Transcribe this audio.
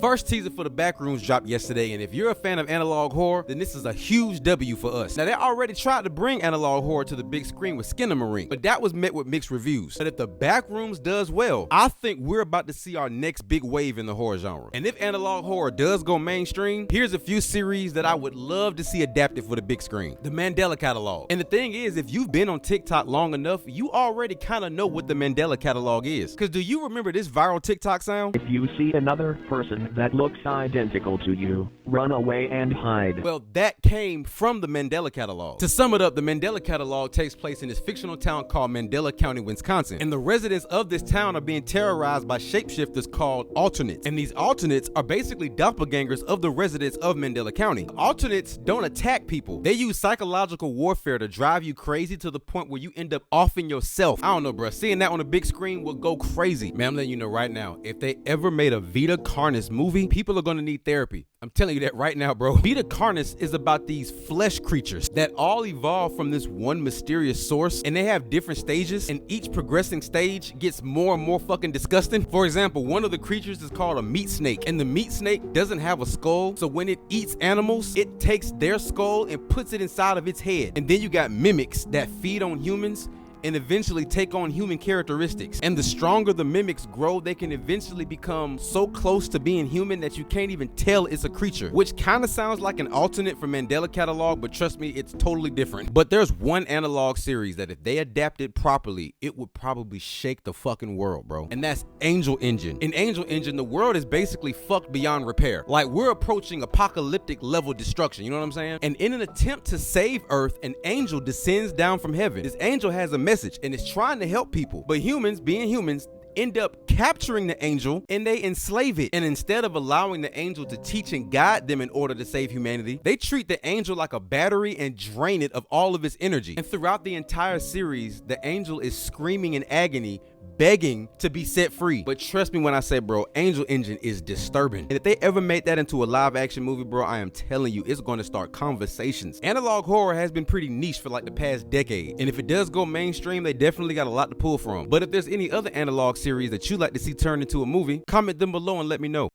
first teaser for the Backrooms dropped yesterday, and if you're a fan of analog horror, then this is a huge W for us. Now, they already tried to bring analog horror to the big screen with Skinamarink, but that was met with mixed reviews. But if the Backrooms does well, I think we're about to see our next big wave in the horror genre. And if analog horror does go mainstream, here's a few series that I would love to see adapted for the big screen. The Mandela catalog. And the thing is, if you've been on TikTok long enough, you already kind of know what the Mandela catalog is. Because do you remember this viral TikTok sound? If you see another person that looks identical to you, run away and hide. Well, that came from the Mandela catalog. To sum it up, the Mandela catalog takes place in this fictional town called Mandela County, Wisconsin. And the residents of this town are being terrorized by shapeshifters called alternates. And these alternates are basically doppelgangers of the residents of Mandela County. Alternates don't attack people. They use psychological warfare to drive you crazy to the point where you end up offing yourself. I don't know, bro. Seeing that on the big screen will go crazy. Man, I'm letting you know right now, if they ever made a Vita carnis movie, people are gonna need therapy. I'm telling you that right now, bro. Vita carnis is about these flesh creatures that all evolve from this one mysterious source, and they have different stages, and each progressing stage gets more and more fucking disgusting. For example, one of the creatures is called a meat snake, and the meat snake doesn't have a skull, so when it eats animals, it takes their skull and puts it inside of its head. And then you got mimics that feed on humans and eventually take on human characteristics. And the stronger the mimics grow, they can eventually become so close to being human that you can't even tell it's a creature, which kind of sounds like an alternate from Mandela catalog, but trust me, it's totally different. But there's one analog series that if they adapted properly, it would probably shake the fucking world, bro. And that's Angel Engine. In Angel Engine, the world is basically fucked beyond repair. Like, we're approaching apocalyptic level destruction, you know what I'm saying? And in an attempt to save Earth, an angel descends down from heaven. This angel has a message and is trying to help people, but humans, being humans, end up capturing the angel and they enslave it. And instead of allowing the angel to teach and guide them in order to save humanity, they treat the angel like a battery and drain it of all of its energy. And throughout the entire series, the angel is screaming in agony, begging to be set free. But trust me when I say, bro, Angel Engine is disturbing. And if they ever made that into a live action movie, bro, I am telling you, it's going to start conversations. Analog horror has been pretty niche for like the past decade. And if it does go mainstream, they definitely got a lot to pull from. But if there's any other analog series that you'd like to see turned into a movie, comment them below and let me know.